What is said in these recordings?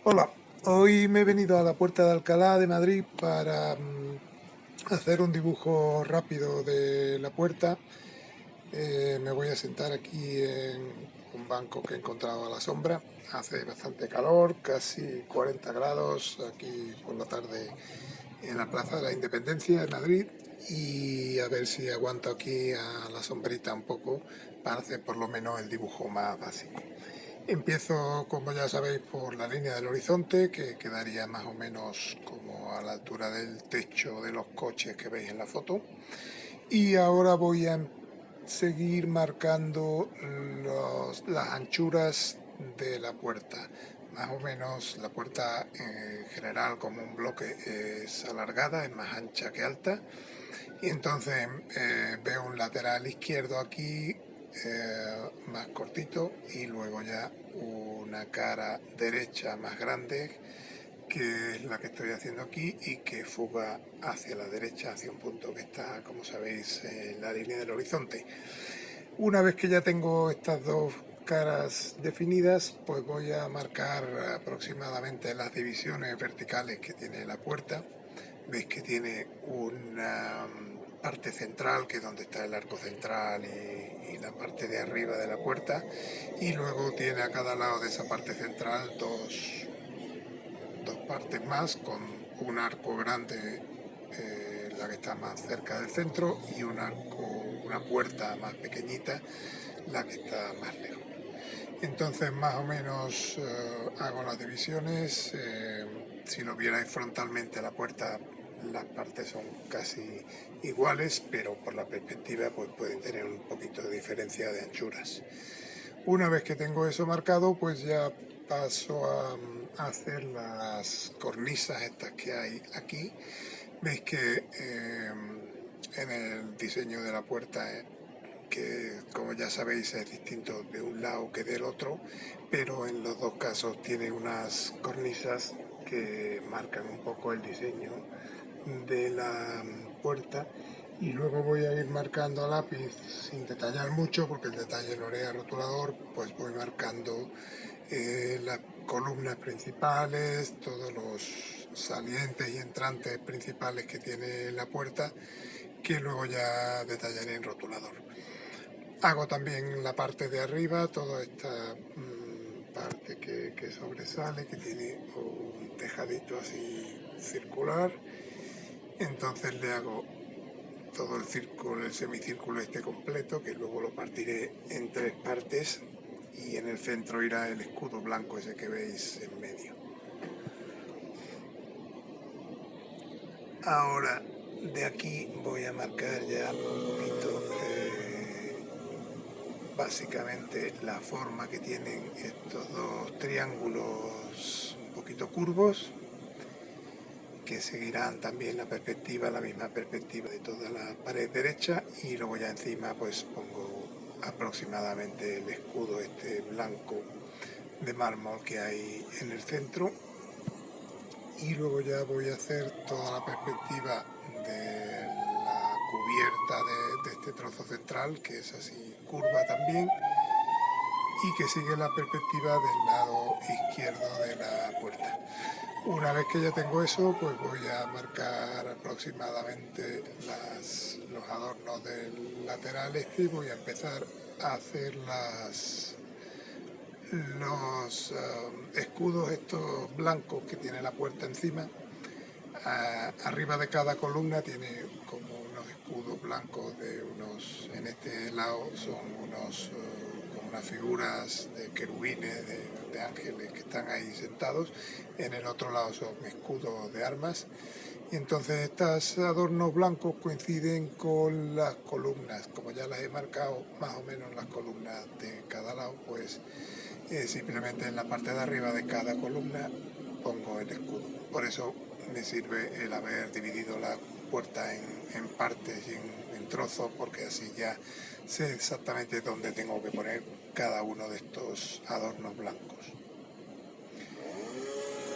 Hola, hoy me he venido a la Puerta de Alcalá de Madrid para hacer un dibujo rápido de la puerta. Me voy a sentar aquí en un banco que he encontrado a la sombra. Hace bastante calor, casi 40 grados aquí por la tarde en la Plaza de la Independencia de Madrid, y a ver si aguanto aquí a la sombrita un poco para hacer por lo menos el dibujo más básico. Empiezo, como ya sabéis, por la línea del horizonte, que quedaría más o menos como a la altura del techo de los coches que veis en la foto. Y ahora voy a seguir marcando las anchuras de la puerta. Más o menos la puerta en general como un bloque es alargada, es más ancha que alta. Y entonces veo un lateral izquierdo aquí más cortito, y luego ya una cara derecha más grande, que es la que estoy haciendo aquí y que fuga hacia la derecha, hacia un punto que está, como sabéis, en la línea del horizonte. Una vez que ya tengo estas dos caras definidas, pues voy a marcar aproximadamente las divisiones verticales que tiene la puerta. Veis que tiene una parte central, que es donde está el arco central y la parte de arriba de la puerta, y luego tiene a cada lado de esa parte central dos partes más con un arco grande, la que está más cerca del centro, y una puerta más pequeñita, la que está más lejos. Entonces más o menos hago las divisiones. Si lo vierais frontalmente a la puerta, las partes son casi iguales, pero por la perspectiva pues pueden tener un poquito de diferencia de anchuras. Una vez que tengo eso marcado, pues ya paso a hacer las cornisas estas que hay aquí. Veis que en el diseño de la puerta, que como ya sabéis es distinto de un lado que del otro, pero en los dos casos tiene unas cornisas que marcan un poco el diseño de la puerta. Y luego voy a ir marcando a lápiz sin detallar mucho, porque el detalle lo haré a rotulador. Pues voy marcando las columnas principales, todos los salientes y entrantes principales que tiene la puerta, que luego ya detallaré en rotulador. Hago también la parte de arriba, toda esta parte que sobresale, que tiene un tejadito así circular. Entonces le hago todo el círculo, el semicírculo este completo, que luego lo partiré en tres partes, y en el centro irá el escudo blanco ese que veis en medio. Ahora de aquí voy a marcar ya un poquito básicamente la forma que tienen estos dos triángulos un poquito curvos, que seguirán también la perspectiva, la misma perspectiva de toda la pared derecha, y luego ya encima pues pongo aproximadamente el escudo este blanco de mármol que hay en el centro. Y luego ya voy a hacer toda la perspectiva de la cubierta de este trozo central, que es así curva también, y que sigue la perspectiva del lado izquierdo de la puerta. Una vez que ya tengo eso, pues voy a marcar aproximadamente los adornos del lateral este, y voy a empezar a hacer los escudos estos blancos que tiene la puerta encima. Arriba de cada columna tiene como unos escudos blancos de unos, en este lado son como unas figuras de querubines, de ángeles que están ahí sentados. En el otro lado son escudos de armas. Y entonces estos adornos blancos coinciden con las columnas. Como ya las he marcado más o menos las columnas de cada lado, pues simplemente en la parte de arriba de cada columna pongo el escudo. Por eso me sirve el haber dividido la puerta en partes y en trozos, porque así ya sé exactamente dónde tengo que poner cada uno de estos adornos blancos.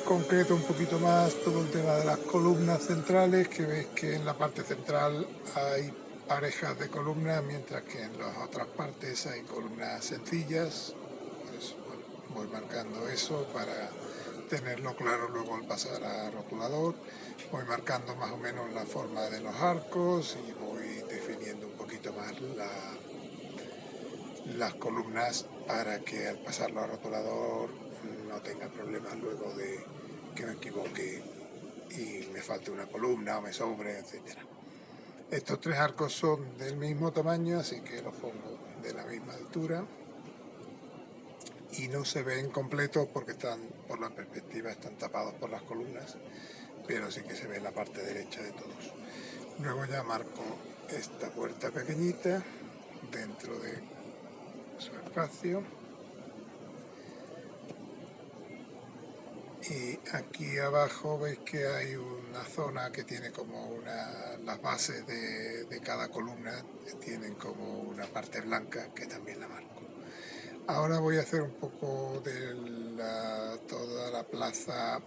Concreto un poquito más todo el tema de las columnas centrales, que veis que en la parte central hay parejas de columnas, mientras que en las otras partes hay columnas sencillas. Pues, bueno, voy marcando eso para tenerlo claro luego al pasar a rotulador. Voy marcando más o menos la forma de los arcos y voy definiendo un poquito más las columnas para que al pasarlo a rotulador no tenga problemas luego de que me equivoque y me falte una columna o me sobre, etcétera. Estos tres arcos son del mismo tamaño, así que los pongo de la misma altura y no se ven completos porque están, por la perspectiva, están tapados por las columnas, pero sí que se ve la parte derecha de todos. Luego ya marco esta puerta pequeñita dentro de su espacio. Y aquí abajo veis que hay una zona que tiene como las bases de cada columna tienen como una parte blanca que también la marco. Ahora voy a hacer un poco de toda la plaza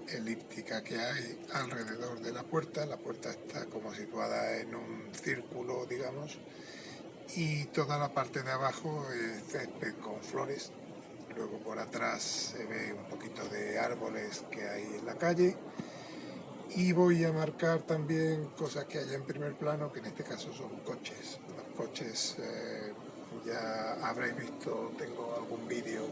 elíptica que hay alrededor de la puerta. La puerta está como situada en un círculo, digamos, y toda la parte de abajo es césped con flores. Luego por atrás se ve un poquito de árboles que hay en la calle y voy a marcar también cosas que hay en primer plano, que en este caso son coches. Los coches, ya habréis visto, tengo algún vídeo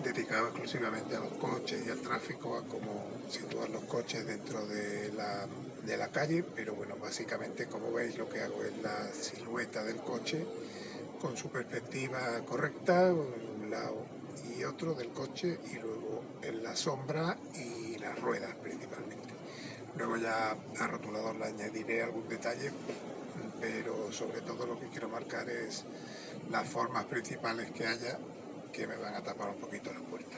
dedicado exclusivamente a los coches y al tráfico, a cómo situar los coches dentro de la calle, pero bueno, básicamente como veis lo que hago es la silueta del coche con su perspectiva correcta, un lado y otro del coche, y luego en la sombra y las ruedas principalmente. Luego ya a rotulador le añadiré algún detalle, pero sobre todo lo que quiero marcar es las formas principales que haya que me van a tapar un poquito la puerta.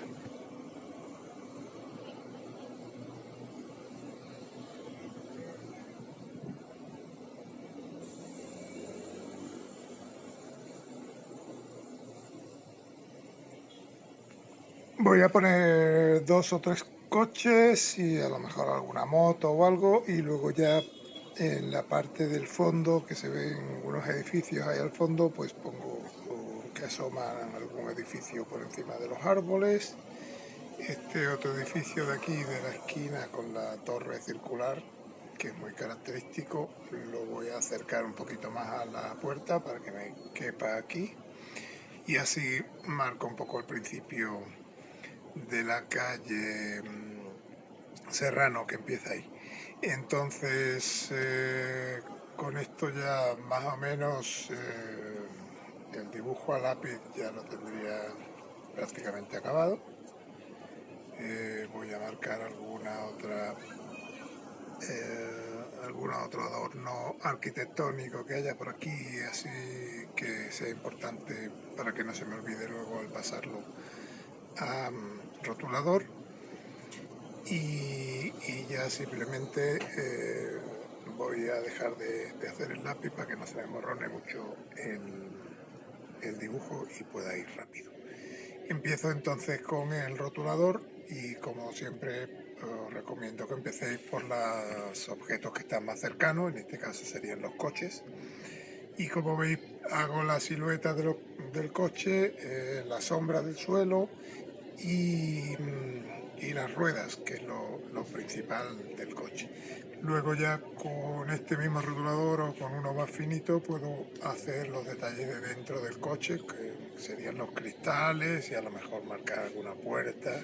Voy a poner 2 o 3 coches y a lo mejor alguna moto o algo, y luego ya en la parte del fondo, que se ven unos edificios ahí al fondo, pues pongo que asoman algún edificio por encima de los árboles. Este otro edificio de aquí, de la esquina, con la torre circular, que es muy característico, lo voy a acercar un poquito más a la puerta para que me quepa aquí, y así marco un poco el principio de la calle Serrano, que empieza ahí. Entonces, con esto ya más o menos el dibujo a lápiz ya lo tendría prácticamente acabado. Voy a marcar algún otro adorno arquitectónico que haya por aquí, así que sea importante para que no se me olvide luego al pasarlo a rotulador. Y ya simplemente voy a dejar de hacer el lápiz para que no se me borrone mucho el dibujo y pueda ir rápido. Empiezo entonces con el rotulador y, como siempre, os recomiendo que empecéis por los objetos que están más cercanos, en este caso serían los coches. Y como veis, hago la silueta del coche, la sombra del suelo y las ruedas, que es lo principal del coche. Luego ya con este mismo rotulador o con uno más finito puedo hacer los detalles de dentro del coche, que serían los cristales y a lo mejor marcar alguna puerta,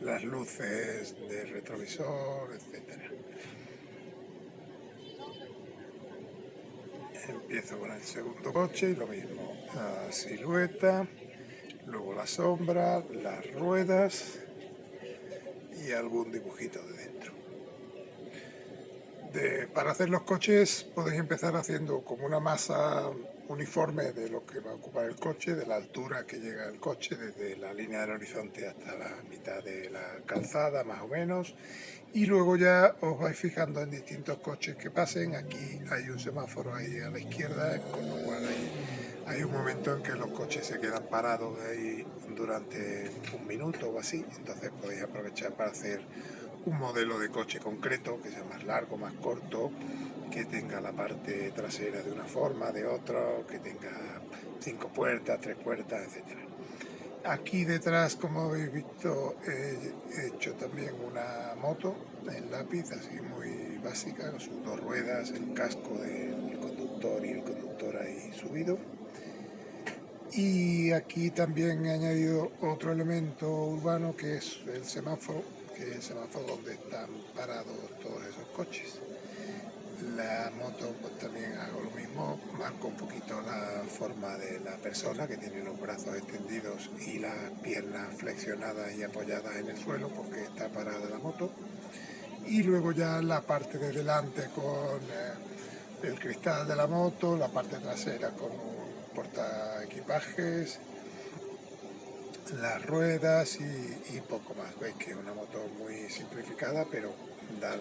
las luces del retrovisor, etcétera. Empiezo con el segundo coche y lo mismo, la silueta, luego la sombra, las ruedas y algún dibujito de dentro. Para hacer los coches podéis empezar haciendo como una masa uniforme de lo que va a ocupar el coche, de la altura que llega el coche, desde la línea del horizonte hasta la mitad de la calzada más o menos, y luego ya os vais fijando en distintos coches que pasen. Aquí hay un semáforo ahí a la izquierda, con lo cual hay un momento en que los coches se quedan parados ahí durante un minuto o así, entonces podéis aprovechar para hacer un modelo de coche concreto, que sea más largo, más corto, que tenga la parte trasera de una forma, de otra, que tenga 5 puertas, 3 puertas, etc. Aquí detrás, como habéis visto, he hecho también una moto en lápiz, así muy básica, con sus dos ruedas, el casco del conductor y el conductor ahí subido. Y aquí también he añadido otro elemento urbano que es el semáforo, que es el semáforo donde están parados todos esos coches. La moto pues también hago lo mismo, marco un poquito la forma de la persona que tiene los brazos extendidos y las piernas flexionadas y apoyadas en el suelo porque está parada la moto. Y luego ya la parte de delante con el cristal de la moto, la parte trasera con un porta equipajes, las ruedas y poco más. Veis que es una moto muy simplificada, pero da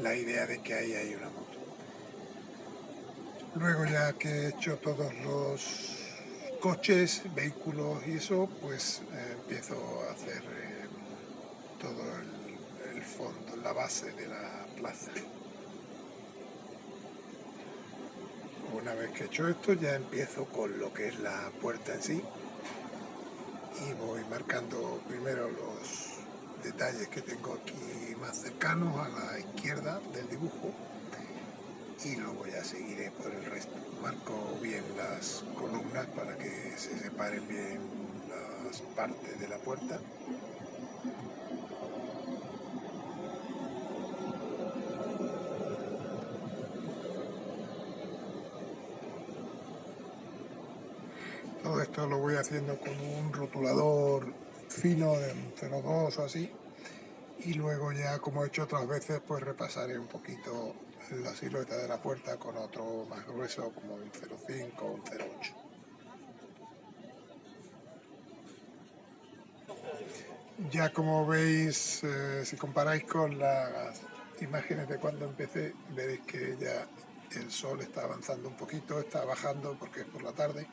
la idea de que ahí hay una moto. Luego ya que he hecho todos los coches, vehículos y eso, pues empiezo a hacer todo el fondo, la base de la plaza. Una vez que he hecho esto ya empiezo con lo que es la puerta en sí y voy marcando primero los detalles que tengo aquí más cercanos a la izquierda del dibujo y luego ya seguiré por el resto. Marco bien las columnas para que se separen bien las partes de la puerta. Todo esto lo voy haciendo con un rotulador fino de 0,2 o así. Y luego ya, como he hecho otras veces, pues repasaré un poquito la silueta de la puerta con otro más grueso, como un 0,5 o un 0,8. Ya como veis, si comparáis con las imágenes de cuando empecé, veréis que ya el sol está avanzando un poquito, está bajando porque es por la tarde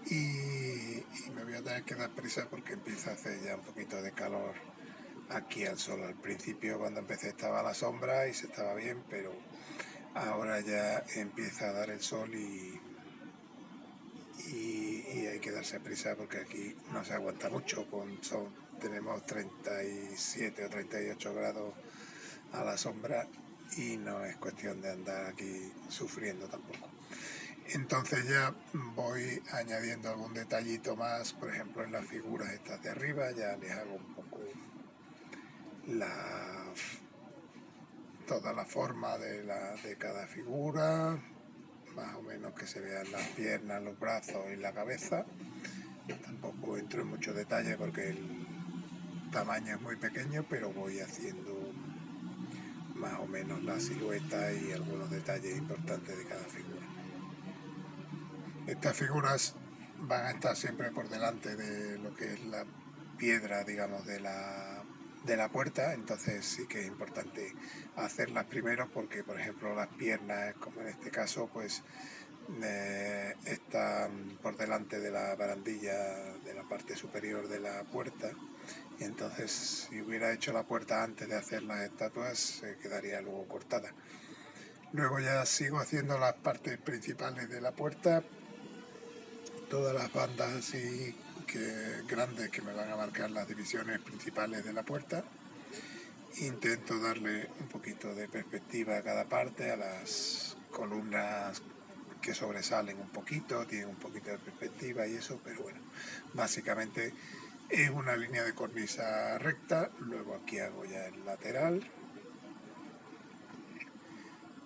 y me voy a tener que dar prisa porque empieza a hacer ya un poquito de calor aquí al sol. Al principio cuando empecé estaba a la sombra y se estaba bien, pero ahora ya empieza a dar el sol y hay que darse prisa porque aquí no se aguanta mucho, tenemos 37 o 38 grados a la sombra y no es cuestión de andar aquí sufriendo tampoco. Entonces ya voy añadiendo algún detallito más, por ejemplo en las figuras estas de arriba ya les hago un poco toda la forma de cada figura, más o menos que se vean las piernas, los brazos y la cabeza. Tampoco entro en mucho detalle porque el tamaño es muy pequeño, pero voy haciendo más o menos la silueta y algunos detalles importantes de cada figura. Estas figuras van a estar siempre por delante de lo que es la piedra, digamos, de la puerta, entonces sí que es importante hacerlas primero porque, por ejemplo, las piernas, como en este caso, pues están por delante de la barandilla de la parte superior de la puerta y entonces si hubiera hecho la puerta antes de hacer las estatuas se quedaría luego cortada. Luego ya sigo haciendo las partes principales de la puerta, todas las bandas así grandes que me van a marcar las divisiones principales de la puerta. Intento darle un poquito de perspectiva a cada parte, a las columnas que sobresalen un poquito, tienen un poquito de perspectiva y eso, pero bueno, básicamente es una línea de cornisa recta, luego aquí hago ya el lateral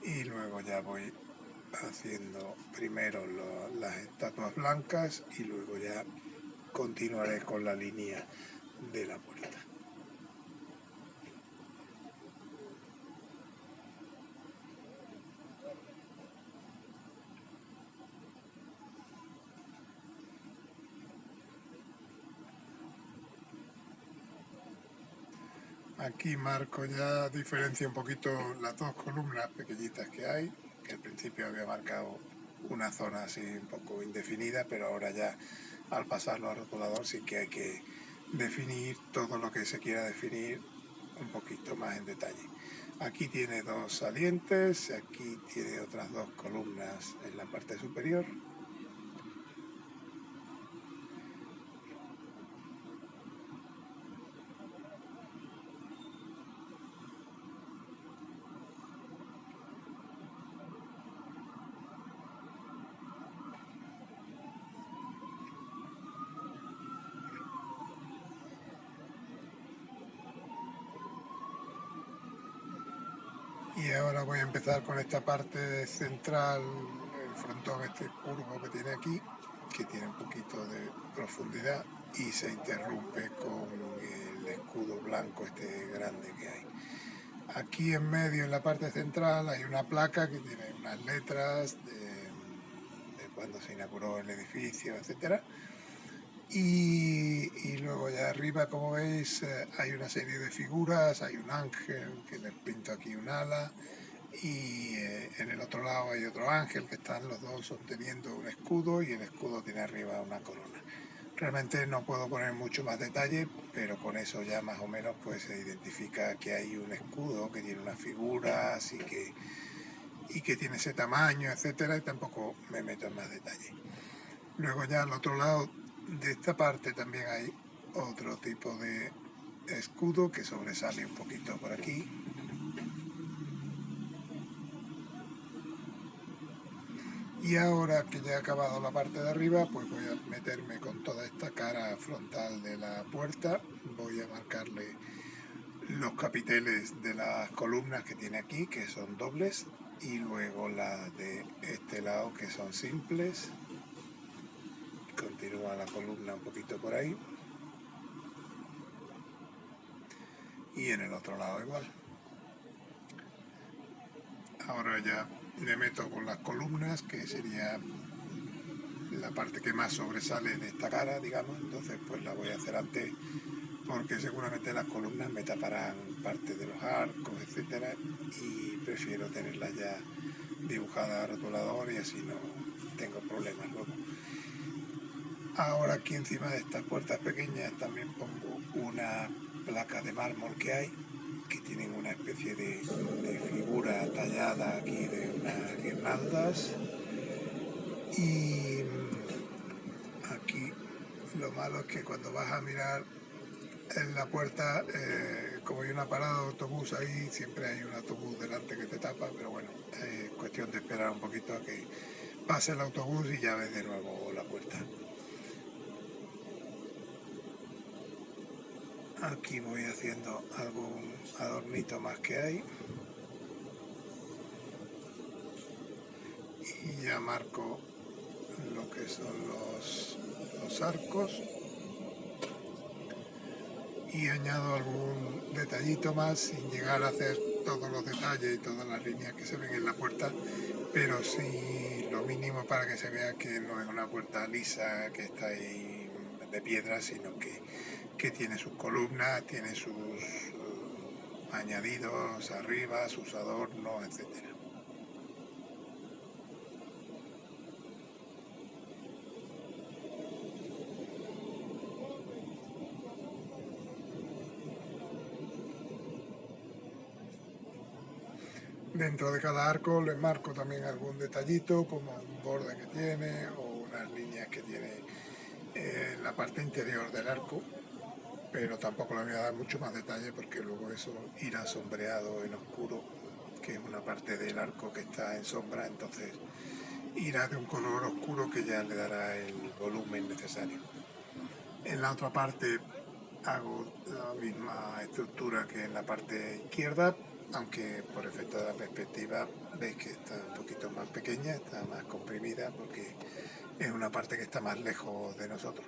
y luego ya voy haciendo primero las estatuas blancas y luego ya continuaré con la línea de la puerta. Aquí marco ya, diferencia un poquito las dos columnas pequeñitas que hay, que al principio había marcado una zona así un poco indefinida, pero ahora ya al pasarlo al rotulador sí que hay que definir todo lo que se quiera definir un poquito más en detalle. Aquí tiene dos salientes, aquí tiene otras dos columnas en la parte superior. Y ahora voy a empezar con esta parte central, el frontón este curvo que tiene aquí, que tiene un poquito de profundidad y se interrumpe con el escudo blanco este grande que hay. Aquí en medio, en la parte central, hay una placa que tiene unas letras de cuando se inauguró el edificio, etcétera. Y luego ya arriba, como veis, hay una serie de figuras, hay un ángel que les pinto aquí un ala, y en el otro lado hay otro ángel que están los dos sosteniendo un escudo y el escudo tiene arriba una corona. Realmente no puedo poner mucho más detalle, pero con eso ya más o menos pues se identifica que hay un escudo que tiene unas figuras y que tiene ese tamaño, etcétera, y tampoco me meto en más detalle. Luego ya al otro lado de esta parte también hay otro tipo de escudo que sobresale un poquito por aquí. Y ahora que ya he acabado la parte de arriba, pues voy a meterme con toda esta cara frontal de la puerta. Voy a marcarle los capiteles de las columnas que tiene aquí, que son dobles, y luego las de este lado, que son simples. Continúa la columna un poquito por ahí. Y en el otro lado igual. Ahora ya me meto con las columnas, que sería la parte que más sobresale de esta cara, digamos. Entonces pues la voy a hacer antes, porque seguramente las columnas me taparán parte de los arcos, etcétera, y prefiero tenerlas ya dibujadas a rotulador y así no tengo problemas luego. Ahora aquí encima de estas puertas pequeñas también pongo una placa de mármol que hay, que tienen una especie de figura tallada aquí de unas guirnaldas. Y aquí lo malo es que cuando vas a mirar en la puerta, como hay una parada de autobús ahí, siempre hay un autobús delante que te tapa, pero bueno, es cuestión de esperar un poquito a que pase el autobús y ya ves de nuevo la puerta. Aquí voy haciendo algún adornito más que hay. Y ya marco lo que son los arcos. Y añado algún detallito más sin llegar a hacer todos los detalles y todas las líneas que se ven en la puerta, pero sí lo mínimo para que se vea que no es una puerta lisa que está ahí de piedra, sino que tiene sus columnas, tiene sus añadidos arriba, sus adornos, etcétera. Dentro de cada arco les marco también algún detallito, como un borde que tiene o unas líneas que tiene en la parte interior del arco, pero tampoco le voy a dar mucho más detalle porque luego eso irá sombreado en oscuro, que es una parte del arco que está en sombra, entonces irá de un color oscuro que ya le dará el volumen necesario. En la otra parte hago la misma estructura que en la parte izquierda, aunque por efecto de la perspectiva veis que está un poquito más pequeña, está más comprimida porque es una parte que está más lejos de nosotros.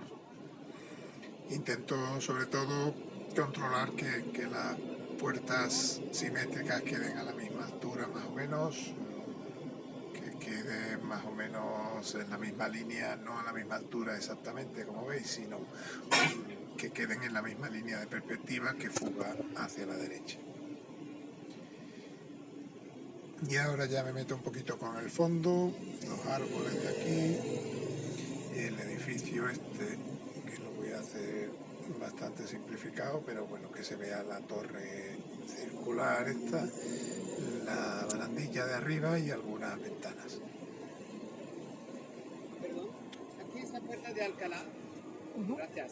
Intento sobre todo controlar que las puertas simétricas queden a la misma altura más o menos, que quede más o menos en la misma línea, no a la misma altura exactamente como veis, sino que queden en la misma línea de perspectiva que fuga hacia la derecha. Y ahora ya me meto un poquito con el fondo, los árboles de aquí, el edificio este, que lo voy a hacer bastante simplificado, pero bueno, que se vea la torre circular esta, la barandilla de arriba y algunas ventanas. Perdón, aquí es la puerta de Alcalá. Gracias.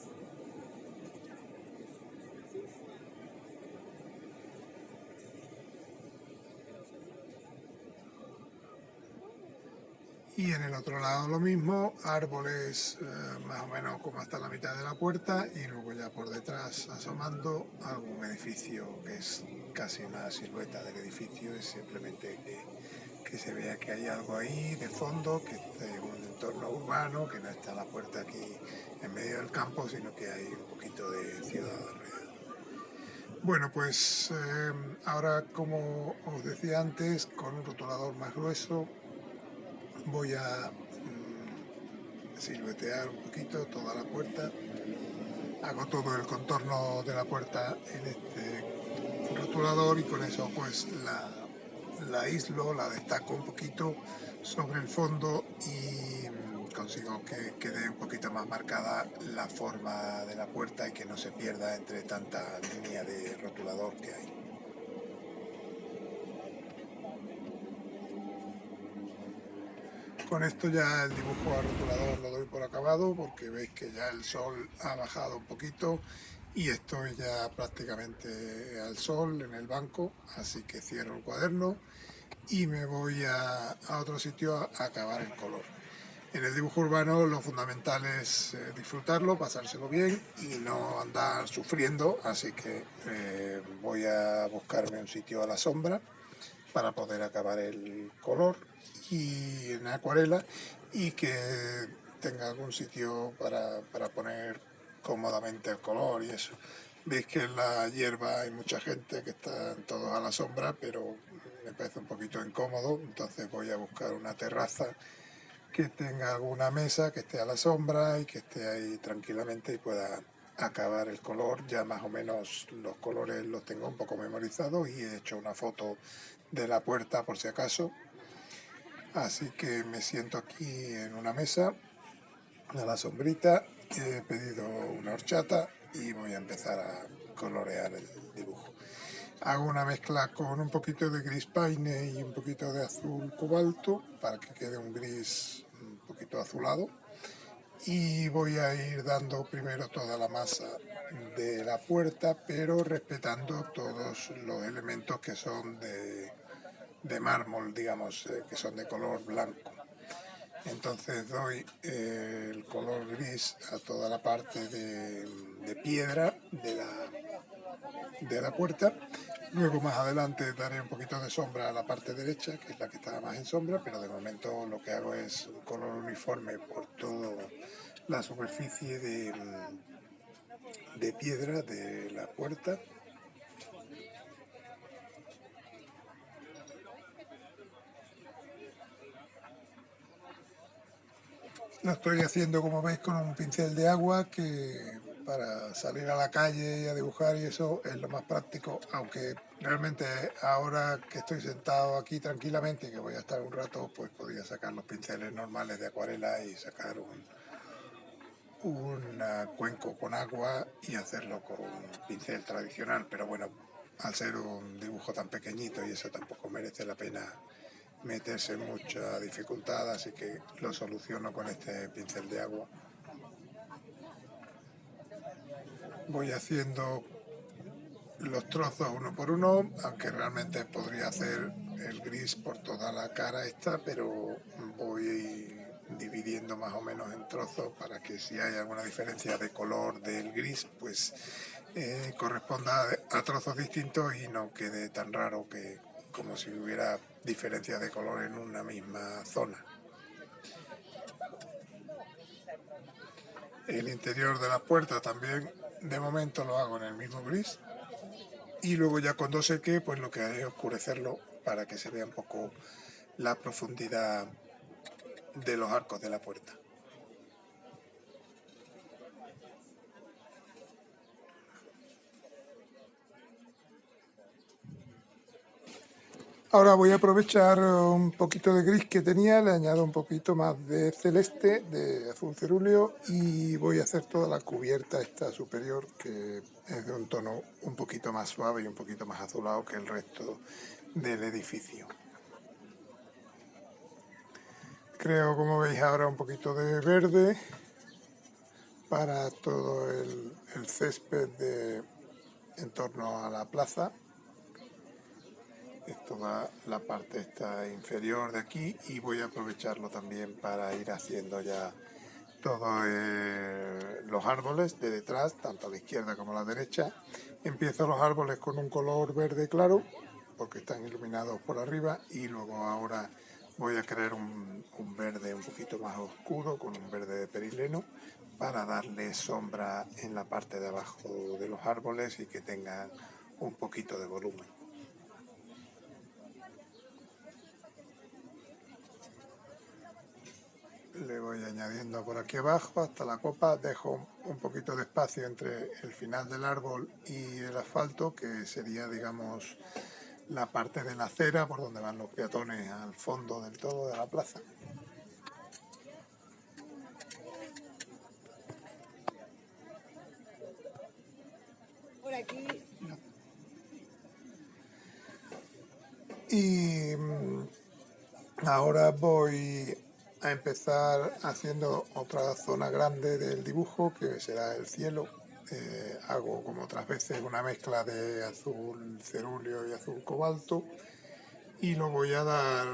Y en el otro lado lo mismo, árboles más o menos como hasta la mitad de la puerta y luego ya por detrás asomando algún edificio que es casi una silueta del edificio, es simplemente que se vea que hay algo ahí de fondo, que es un entorno urbano, que no está la puerta aquí en medio del campo, sino que hay un poquito de ciudad alrededor. Bueno, pues ahora, como os decía antes, con un rotulador más grueso voy a siluetear un poquito toda la puerta. Hago todo el contorno de la puerta en este rotulador y con eso pues la aíslo, la destaco un poquito sobre el fondo y consigo que quede un poquito más marcada la forma de la puerta y que no se pierda entre tanta línea de rotulador que hay. Con esto ya el dibujo al rotulador lo doy por acabado porque veis que ya el sol ha bajado un poquito y estoy ya prácticamente al sol en el banco, así que cierro el cuaderno y me voy a otro sitio a acabar el color. En el dibujo urbano lo fundamental es disfrutarlo, pasárselo bien y no andar sufriendo, así que voy a buscarme un sitio a la sombra para poder acabar el color y en acuarela y que tenga algún sitio para poner cómodamente el color y eso. Veis que en la hierba hay mucha gente que están todos a la sombra, pero me parece un poquito incómodo, entonces voy a buscar una terraza que tenga alguna mesa que esté a la sombra y que esté ahí tranquilamente y pueda acabar el color. Ya más o menos los colores los tengo un poco memorizados y he hecho una foto de la puerta por si acaso. Así que me siento aquí en una mesa, a la sombrita, he pedido una horchata y voy a empezar a colorear el dibujo. Hago una mezcla con un poquito de gris paine y un poquito de azul cobalto para que quede un gris un poquito azulado. Y voy a ir dando primero toda la masa de la puerta, pero respetando todos los elementos que son de mármol, digamos, que son de color blanco. Entonces doy el color gris a toda la parte de piedra de la puerta. Luego más adelante daré un poquito de sombra a la parte derecha, que es la que está más en sombra, pero de momento lo que hago es un color uniforme por toda la superficie de piedra de la puerta. Lo estoy haciendo, como veis, con un pincel de agua que para salir a la calle y a dibujar y eso es lo más práctico, aunque realmente ahora que estoy sentado aquí tranquilamente y que voy a estar un rato, pues podría sacar los pinceles normales de acuarela y sacar un cuenco con agua y hacerlo con un pincel tradicional, pero bueno, al ser un dibujo tan pequeñito y eso tampoco merece la pena meterse en mucha dificultad, así que lo soluciono con este pincel de agua. Voy haciendo los trozos uno por uno, aunque realmente podría hacer el gris por toda la cara esta, pero voy dividiendo más o menos en trozos para que si hay alguna diferencia de color del gris, pues corresponda a trozos distintos y no quede tan raro que como si hubiera diferencias de color en una misma zona. El interior de la puerta también de momento lo hago en el mismo gris y luego ya cuando seque pues lo que haré es oscurecerlo para que se vea un poco la profundidad de los arcos de la puerta. Ahora voy a aprovechar un poquito de gris que tenía, le añado un poquito más de celeste, de azul cerúleo y voy a hacer toda la cubierta esta superior que es de un tono un poquito más suave y un poquito más azulado que el resto del edificio. Creo, como veis ahora, un poquito de verde para todo el césped en torno a la plaza. es toda la parte esta inferior de aquí, y voy a aprovecharlo también para ir haciendo ya todos los árboles de detrás, tanto a la izquierda como a la derecha. Empiezo los árboles con un color verde claro, porque están iluminados por arriba, y luego ahora voy a crear un verde un poquito más oscuro, con un verde de perileno, para darle sombra en la parte de abajo de los árboles y que tengan un poquito de volumen. Le voy añadiendo por aquí abajo hasta la copa, dejo un poquito de espacio entre el final del árbol y el asfalto, que sería, digamos, la parte de la acera por donde van los peatones al fondo del todo de la plaza. Por aquí. Y ahora voy a empezar haciendo otra zona grande del dibujo, que será el cielo. Hago, como otras veces, una mezcla de azul cerúleo y azul cobalto, y lo voy a dar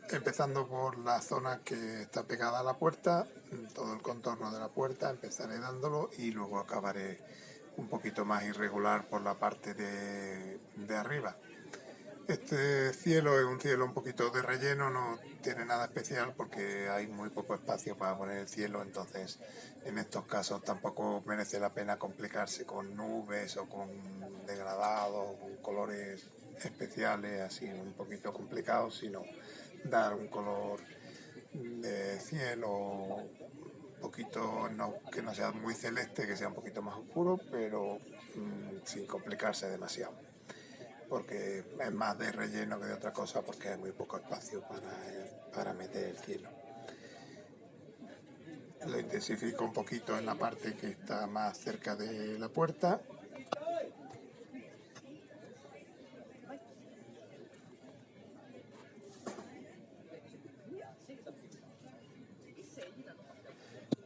empezando por la zona que está pegada a la puerta, todo el contorno de la puerta empezaré dándolo, y luego acabaré un poquito más irregular por la parte de arriba. Este cielo es un cielo un poquito de relleno, no tiene nada especial porque hay muy poco espacio para poner el cielo, entonces en estos casos tampoco merece la pena complicarse con nubes o con degradados, con colores especiales así un poquito complicados, sino dar un color de cielo un poquito, no, que no sea muy celeste, que sea un poquito más oscuro, pero sin complicarse demasiado, porque es más de relleno que de otra cosa, porque hay muy poco espacio para meter el cielo. Lo intensifico un poquito en la parte que está más cerca de la puerta.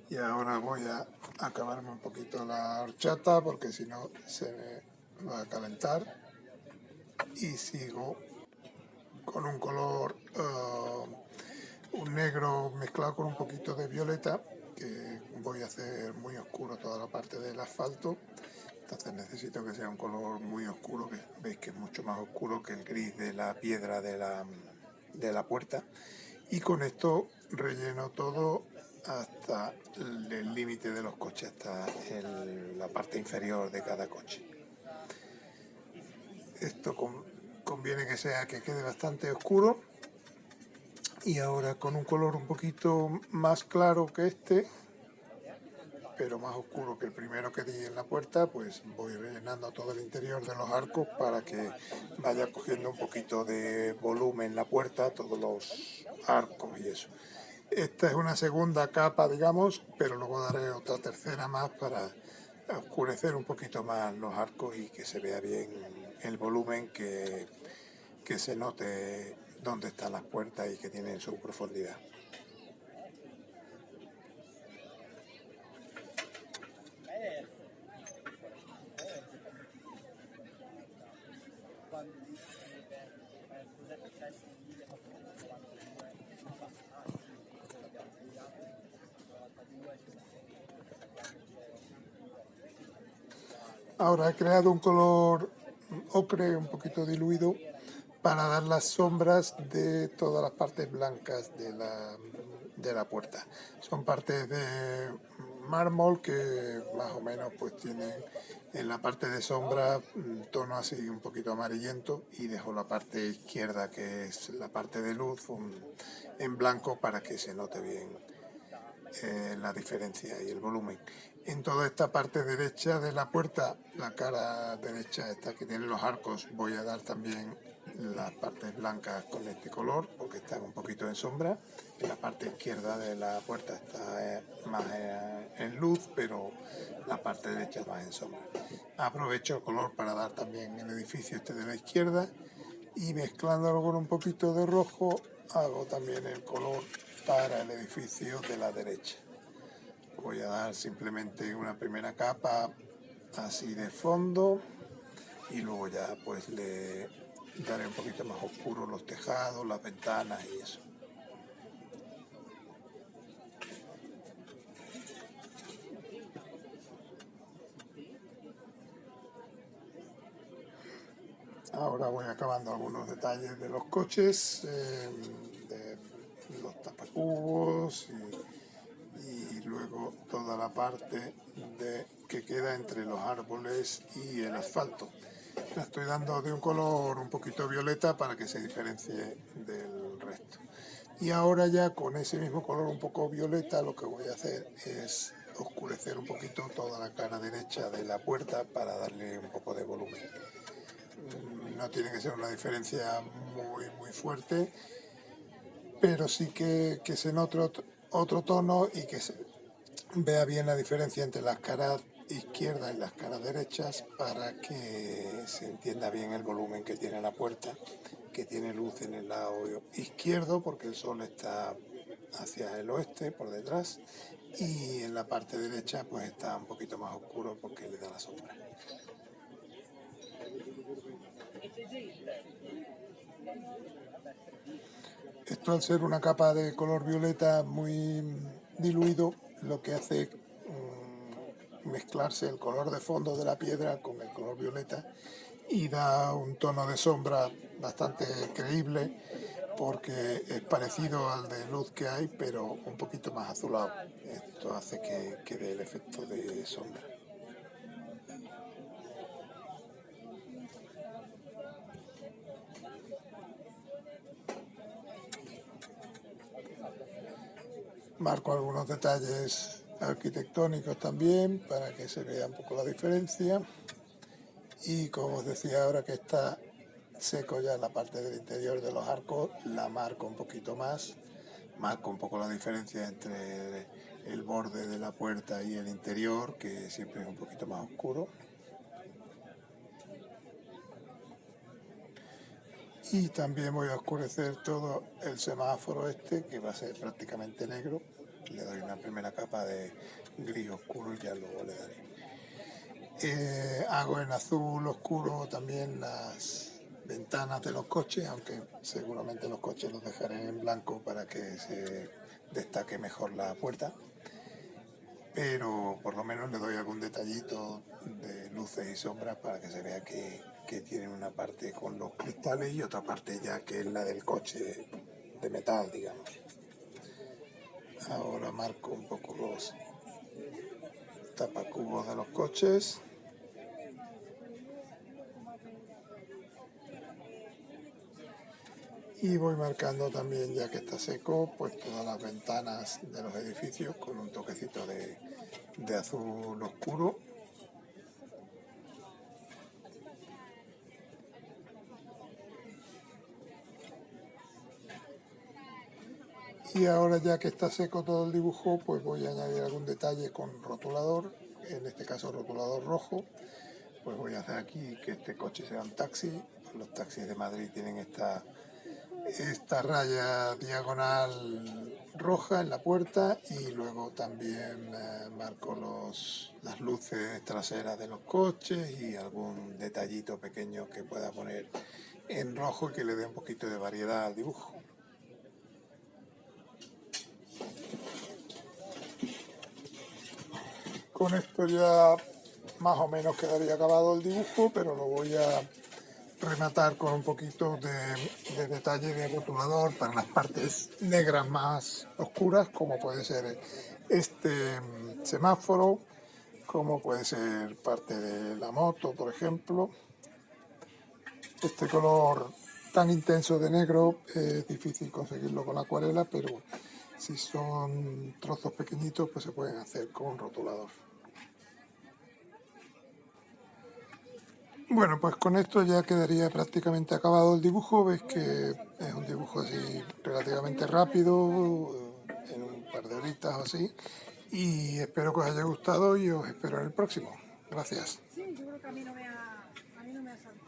Y ahora voy a acabarme un poquito la horchata, porque si no se me va a calentar. Y sigo con un color, un negro mezclado con un poquito de violeta, que voy a hacer muy oscuro toda la parte del asfalto. Entonces necesito que sea un color muy oscuro, que veis que es mucho más oscuro que el gris de la piedra de la puerta. Y con esto relleno todo hasta el límite de los coches, hasta la parte inferior de cada coche. Esto conviene que quede bastante oscuro. Y ahora, con un color un poquito más claro que este, pero más oscuro que el primero que di en la puerta, pues voy rellenando todo el interior de los arcos para que vaya cogiendo un poquito de volumen la puerta, todos los arcos y eso. Esta es una segunda capa, digamos, pero luego daré otra tercera más para oscurecer un poquito más los arcos y que se vea bien el volumen, que se note dónde están las puertas y que tienen su profundidad. Ahora he creado un color ocre un poquito diluido para dar las sombras de todas las partes blancas de la puerta. Son partes de mármol que más o menos pues tienen en la parte de sombra tono así un poquito amarillento, y dejo la parte izquierda, que es la parte de luz, en blanco, para que se note bien la diferencia y el volumen. En toda esta parte derecha de la puerta, la cara derecha esta que tiene los arcos, voy a dar también las partes blancas con este color, porque están un poquito en sombra. En la parte izquierda de la puerta está más en luz, pero la parte derecha más en sombra. Aprovecho el color para dar también el edificio este de la izquierda, y mezclándolo con un poquito de rojo hago también el color para el edificio de la derecha. Voy a dar simplemente una primera capa así de fondo, y luego ya pues le daré un poquito más oscuro los tejados, las ventanas y eso. Ahora voy acabando algunos detalles de los coches, de los tapacubos y luego toda la parte que queda entre los árboles y el asfalto. La estoy dando de un color un poquito violeta para que se diferencie del resto. Y ahora ya con ese mismo color un poco violeta lo que voy a hacer es oscurecer un poquito toda la cara derecha de la puerta para darle un poco de volumen. No tiene que ser una diferencia muy fuerte, pero sí que se note otro tono y que se vea bien la diferencia entre las caras izquierdas y las caras derechas para que se entienda bien el volumen que tiene la puerta, que tiene luz en el lado izquierdo porque el sol está hacia el oeste por detrás y en la parte derecha pues está un poquito más oscuro porque le da la sombra. Esto, al ser una capa de color violeta muy diluido, lo que hace mezclarse el color de fondo de la piedra con el color violeta y da un tono de sombra bastante creíble porque es parecido al de luz que hay, pero un poquito más azulado. Esto hace que dé el efecto de sombra. Marco algunos detalles arquitectónicos también para que se vea un poco la diferencia. Y como os decía, ahora que está seco ya la parte del interior de los arcos, la marco un poquito más, marco un poco la diferencia entre el borde de la puerta y el interior, que siempre es un poquito más oscuro. Y también voy a oscurecer todo el semáforo este, que va a ser prácticamente negro. Le doy una primera capa de gris oscuro y ya luego le daré. Hago en azul oscuro también las ventanas de los coches, aunque seguramente los coches los dejaré en blanco para que se destaque mejor la puerta. Pero por lo menos le doy algún detallito de luces y sombras para que se vea que tienen una parte con los cristales y otra parte ya que es la del coche de metal, digamos. Ahora marco un poco los tapacubos de los coches. Y voy marcando también, ya que está seco, pues todas las ventanas de los edificios con un toquecito de azul oscuro. Y ahora, ya que está seco todo el dibujo, pues voy a añadir algún detalle con rotulador, en este caso rotulador rojo. Pues voy a hacer aquí que este coche sea un taxi. Los taxis de Madrid tienen esta raya diagonal roja en la puerta y luego también marco las luces traseras de los coches y algún detallito pequeño que pueda poner en rojo y que le dé un poquito de variedad al dibujo. Con esto ya más o menos quedaría acabado el dibujo, pero lo voy a rematar con un poquito de detalle de rotulador para las partes negras más oscuras, como puede ser este semáforo, como puede ser parte de la moto, por ejemplo. Este color tan intenso de negro es difícil conseguirlo con acuarela, pero si son trozos pequeñitos pues se pueden hacer con rotulador. Bueno, pues con esto ya quedaría prácticamente acabado el dibujo. Veis que es un dibujo así relativamente rápido, en un par de horitas o así. Y espero que os haya gustado y os espero en el próximo. Gracias. Sí, yo creo que a mí no me ha saltado.